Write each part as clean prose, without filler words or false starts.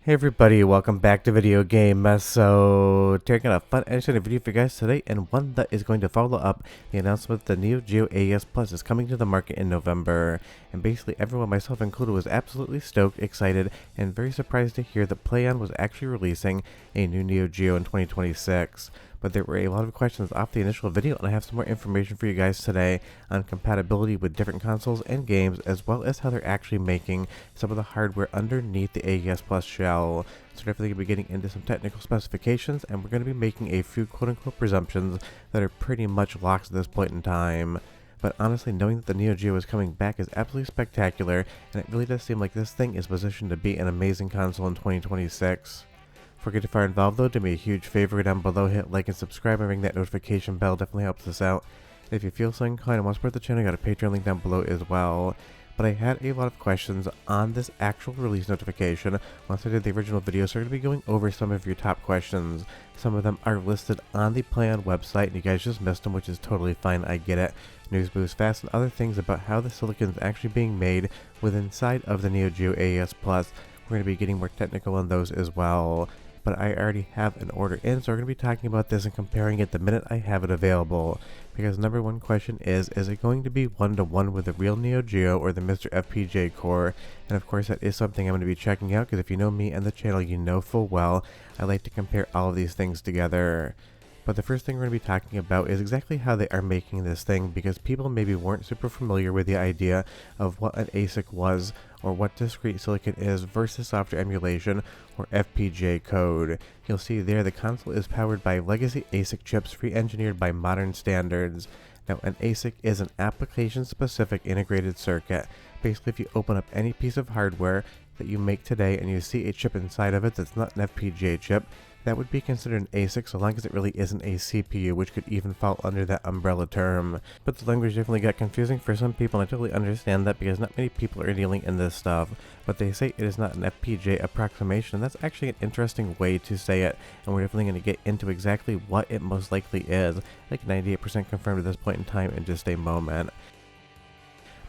Hey everybody, welcome back to Video Game Mess. So, taking a fun edition video for you guys today, and one that is going to follow up the announcement that the Neo Geo AES Plus is coming to the market in November. And basically everyone, myself included, was absolutely stoked, excited, and very surprised to hear that Plaion was actually releasing a new Neo Geo in 2026. But there were a lot of questions off the initial video, and I have some more information for you guys today on compatibility with different consoles and games, as well as how they're actually making some of the hardware underneath the AES Plus shell. So definitely going to be getting into some technical specifications, and we're going to be making a few quote-unquote presumptions that are pretty much locked at this point in time. But honestly, knowing that the Neo Geo is coming back is absolutely spectacular, and it really does seem like this thing is positioned to be an amazing console in 2026. Before we get too far involved though, do me a huge favor down below, hit like and subscribe and ring that notification bell, definitely helps us out. And if you feel so inclined and want to support the channel, I got a Patreon link down below as well. But I had a lot of questions on this actual release notification once I did the original video, so we're going to be going over some of your top questions. Some of them are listed on the Plaion website, and you guys just missed them, which is totally fine, I get it. News moves fast and other things about how the silicon is actually being made within inside of the Neo Geo AES Plus. We're going to be getting more technical on those as well. But I already have an order in, so we're going to be talking about this and comparing it the minute I have it available. Because number one question is it going to be one-to-one with the real Neo Geo or the MiSTer FPGA core? And of course that is something I'm going to be checking out, because if you know me and the channel, you know full well I like to compare all of these things together. But the first thing we're going to be talking about is exactly how they are making this thing, because people maybe weren't super familiar with the idea of what an ASIC was or what discrete silicon is versus software emulation or FPGA code. You'll see there the console is powered by legacy ASIC chips re-engineered by modern standards. Now, an ASIC is an application-specific integrated circuit. Basically, if you open up any piece of hardware that you make today and you see a chip inside of it that's not an FPGA chip, that would be considered an ASIC so long as it really isn't a CPU, which could even fall under that umbrella term. But the language definitely got confusing for some people, and I totally understand that because not many people are dealing in this stuff. But they say it is not an FPGA approximation, and that's actually an interesting way to say it, and we're definitely going to get into exactly what it most likely is, like 98% confirmed at this point in time in just a moment.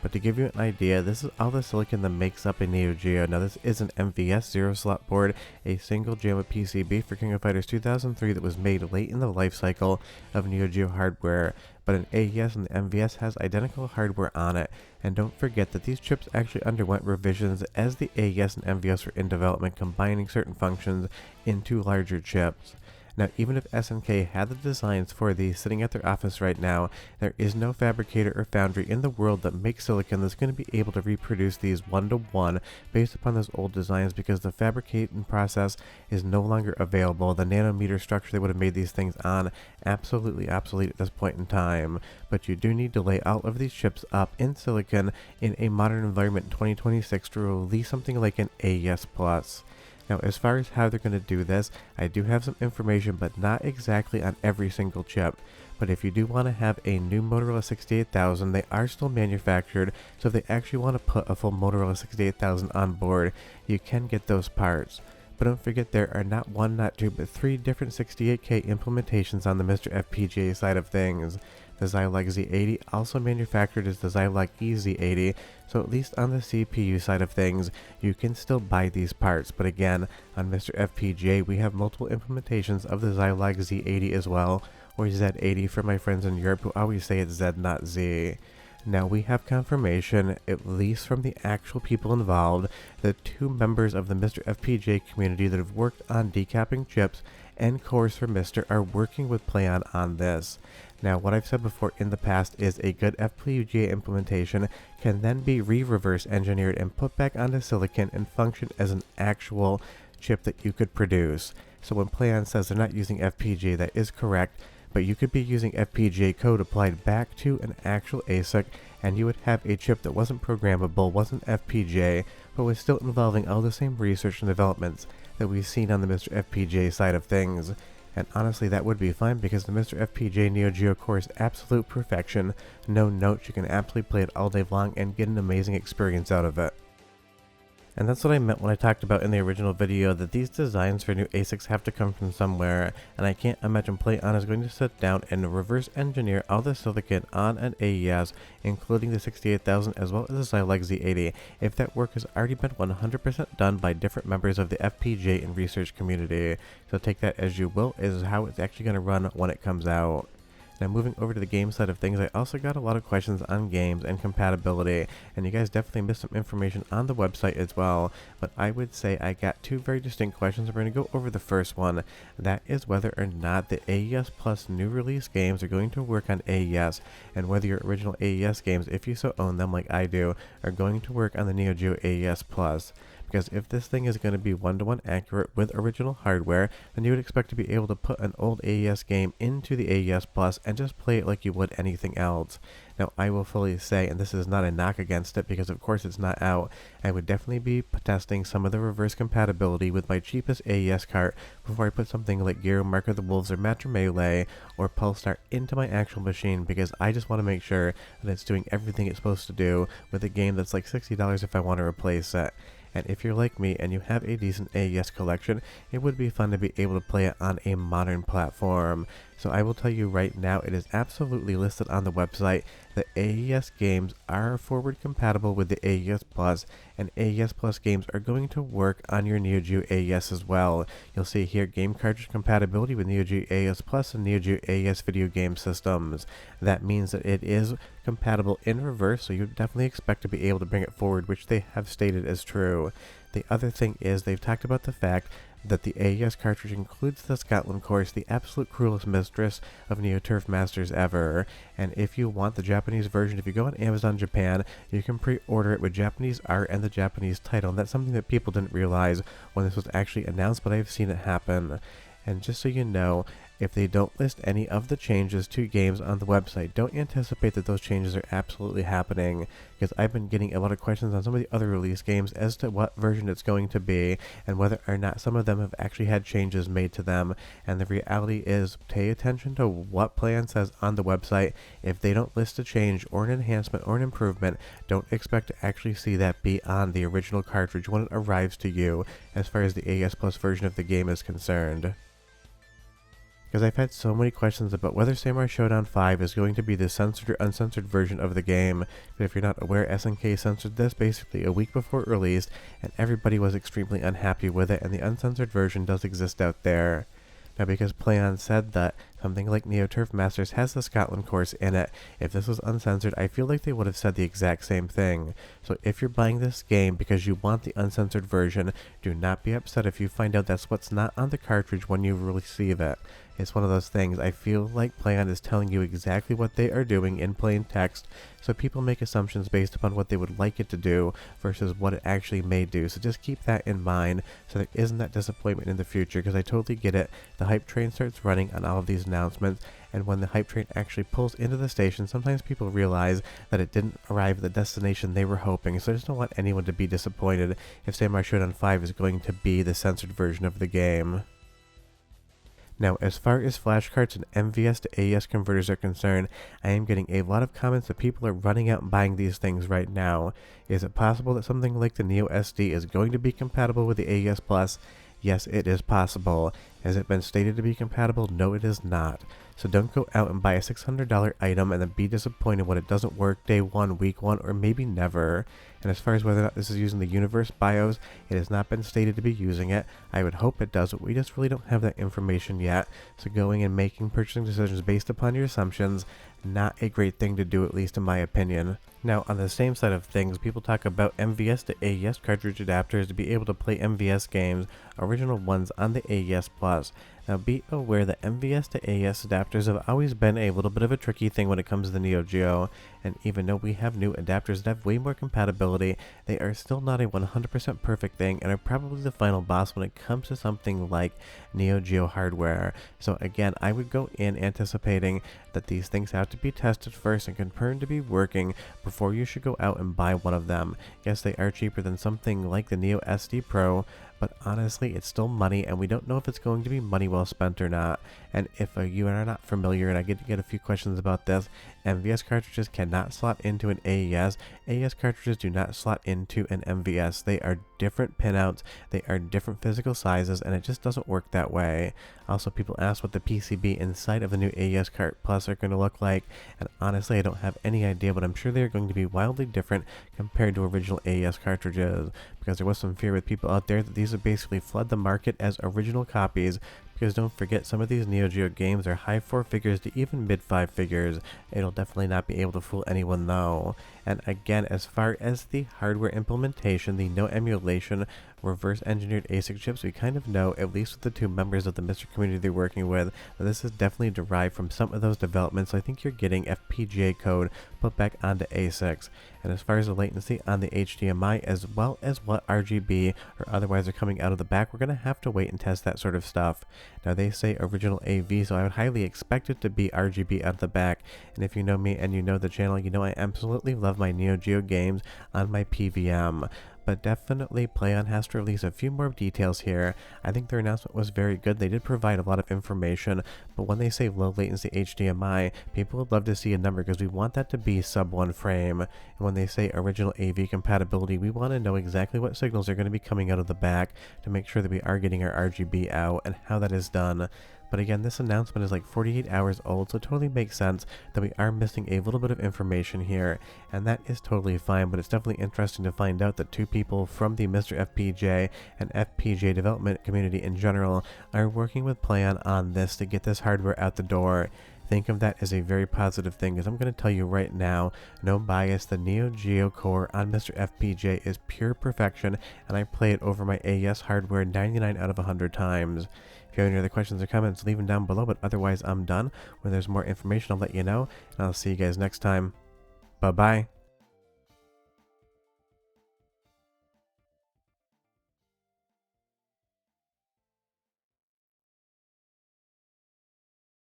But to give you an idea, this is all the silicon that makes up a Neo Geo. Now this is an MVS 0-slot board, a single JAMA PCB for King of Fighters 2003 that was made late in the life cycle of Neo Geo hardware. But an AES and the MVS has identical hardware on it. And don't forget that these chips actually underwent revisions as the AES and MVS were in development, combining certain functions into larger chips. Now, even if SNK had the designs for these sitting at their office right now, there is no fabricator or foundry in the world that makes silicon that's going to be able to reproduce these one-to-one based upon those old designs, because the fabricating process is no longer available. The nanometer structure they would have made these things on, absolutely obsolete at this point in time. But you do need to lay all of these chips up in silicon in a modern environment in 2026 to release something like an AES Plus. Now, as far as how they're going to do this, I do have some information, but not exactly on every single chip. But if you do want to have a new Motorola 68000, they are still manufactured, so if they actually want to put a full Motorola 68000 on board, you can get those parts. But don't forget, there are not one, not two, but three different 68K implementations on the MiSTer FPGA side of things. The Zilog Z80 also manufactured as the Zilog EZ80, so at least on the CPU side of things, you can still buy these parts. But again, on MiSTer FPGA, we have multiple implementations of the Zilog Z80 as well, or Z80 for my friends in Europe who always say it's Z, not Z. Now we have confirmation, at least from the actual people involved, that two members of the MiSTer FPGA community that have worked on decapping chips and cores for MiSTer are working with Plaion on this. Now, what I've said before in the past is a good FPGA implementation can then be reverse engineered and put back onto silicon and function as an actual chip that you could produce. So when Plaion says they're not using FPGA, that is correct, but you could be using FPGA code applied back to an actual ASIC, and you would have a chip that wasn't programmable, wasn't FPGA, but was still involving all the same research and developments that we've seen on the MiSTer FPGA side of things. And honestly, that would be fine, because the MiSTer FPGA Neo Geo core is absolute perfection. No notes, you can absolutely play it all day long and get an amazing experience out of it. And that's what I meant when I talked about in the original video, that these designs for new ASICs have to come from somewhere, and I can't imagine Plaion is going to sit down and reverse engineer all the silicon on an AES, including the 68,000 as well as the Xilinx Z80, if that work has already been 100% done by different members of the FPGA and research community. So take that as you will, is how it's actually going to run when it comes out. Now moving over to the game side of things, I also got a lot of questions on games and compatibility, and you guys definitely missed some information on the website as well, but I would say I got two very distinct questions. We're going to go over the first one. That is whether or not the AES Plus new release games are going to work on AES, and whether your original AES games, if you so own them like I do, are going to work on the Neo Geo AES Plus. Because if this thing is going to be one-to-one accurate with original hardware, then you would expect to be able to put an old AES game into the AES Plus and just play it like you would anything else. Now, I will fully say, and this is not a knock against it because of course it's not out, I would definitely be testing some of the reverse compatibility with my cheapest AES cart before I put something like Gero, Mark of the Wolves, or Master Melee, or Pulsar into my actual machine, because I just want to make sure that it's doing everything it's supposed to do with a game that's like $60 if I want to replace it. And if you're like me and you have a decent AES collection, it would be fun to be able to play it on a modern platform. So I will tell you right now, it is absolutely listed on the website that AES games are forward compatible with the AES Plus, and AES Plus games are going to work on your Neo Geo AES as well. You'll see here game cartridge compatibility with Neo Geo AES Plus and Neo Geo AES video game systems. That means that it is compatible in reverse, so you definitely expect to be able to bring it forward, which they have stated is true. The other thing is they've talked about the fact that the AES cartridge includes the Scotland course, the absolute cruelest mistress of Neo Turf Masters ever. And if you want the Japanese version, if you go on Amazon Japan, you can pre-order it with Japanese art and the Japanese title. And that's something that people didn't realize when this was actually announced, but I've seen it happen. And just so you know, if they don't list any of the changes to games on the website, don't anticipate that those changes are absolutely happening, because I've been getting a lot of questions on some of the other release games as to what version it's going to be, and whether or not some of them have actually had changes made to them. And the reality is, pay attention to what Plaion says on the website. If they don't list a change or an enhancement or an improvement, don't expect to actually see that be on the original cartridge when it arrives to you, as far as the AES Plus version of the game is concerned. Because I've had so many questions about whether Samurai Showdown 5 is going to be the censored or uncensored version of the game. But if you're not aware, SNK censored this basically a week before it released, and everybody was extremely unhappy with it, and the uncensored version does exist out there. Now, because Plaion said that something like Neo Turf Masters has the Scotland course in it, if this was uncensored, I feel like they would have said the exact same thing. So if you're buying this game because you want the uncensored version, do not be upset if you find out that's what's not on the cartridge when you receive it. It's one of those things. I feel like Plaion is telling you exactly what they are doing in plain text, so people make assumptions based upon what they would like it to do versus what it actually may do. So just keep that in mind so there isn't that disappointment in the future, because I totally get it. The hype train starts running on all of these announcements, and when the hype train actually pulls into the station, sometimes people realize that it didn't arrive at the destination they were hoping. So I just don't want anyone to be disappointed if Samurai Showdown 5 is going to be the censored version of the game. Now, as far as flashcards and MVS to AES converters are concerned, I am getting a lot of comments that people are running out and buying these things right now. Is it possible that something like the Neo SD is going to be compatible with the AES Plus? Yes, it is possible. Has it been stated to be compatible? No, it is not. So don't go out and buy a $600 item and then be disappointed when it doesn't work day one, week one, or maybe never. And as far as whether or not this is using the Universe BIOS, it has not been stated to be using it. I would hope it does, but we just really don't have that information yet. So going and making purchasing decisions based upon your assumptions, not a great thing to do, at least in my opinion. Now, on the same side of things, people talk about MVS to AES cartridge adapters to be able to play MVS games, original ones, on the AES Plus. Now, be aware that MVS to AES adapters have always been a little bit of a tricky thing when it comes to the Neo Geo, and even though we have new adapters that have way more compatibility, they are still not a 100% perfect thing and are probably the final boss when it comes to something like Neo Geo hardware. So again, I would go in anticipating that these things have to be tested first and confirmed to be working before you should go out and buy one of them. Yes, they are cheaper than something like the Neo SD Pro, but honestly, it's still money, and we don't know if it's going to be money well spent or not. And if you are not familiar, and I get a few questions about this, MVS cartridges cannot not slot into an AES. AES cartridges do not slot into an MVS. They are different pinouts, they are different physical sizes, and it just doesn't work that way. Also, people ask what the PCB inside of the new AES Cart Plus are going to look like, and honestly I don't have any idea, but I'm sure they're going to be wildly different compared to original AES cartridges, because there was some fear with people out there that these would basically flood the market as original copies, because don't forget, some of these Neo Geo games are high 4 figures to even mid 5 figures. It'll definitely not be able to fool anyone though. And again, as far as the hardware implementation, the no emulation, reverse engineered ASIC chips, we kind of know, at least with the two members of the MiSTer community they're working with, that this is definitely derived from some of those developments. So I think you're getting FPGA code put back onto ASICs. And as far as the latency on the HDMI, as well as what RGB or otherwise are coming out of the back, we're going to have to wait and test that sort of stuff. Now they say original AV, so I would highly expect it to be RGB out of the back. And if you know me and you know the channel, you know I absolutely love my Neo Geo games on my PVM. But definitely Plaion has to release a few more details here. I think their announcement was very good. They did provide a lot of information, but when they say low latency HDMI, people would love to see a number because we want that to be sub 1 frame. And when they say original AV compatibility, we want to know exactly what signals are going to be coming out of the back to make sure that we are getting our RGB out and how that is done. But again, this announcement is like 48 hours old, so it totally makes sense that we are missing a little bit of information here, and that is totally fine. But it's definitely interesting to find out that two people from the MiSTer FPGA and FPGA development community in general are working with Plaion on this to get this hardware out the door. Think of that as a very positive thing, because I'm going to tell you right now, no bias, the Neo Geo core on MiSTer FPGA is pure perfection, and I play it over my AES hardware 99 out of 100 times. If you have any other questions or comments, leave them down below, but otherwise I'm done. When there's more information, I'll let you know, and I'll see you guys next time. Bye-bye.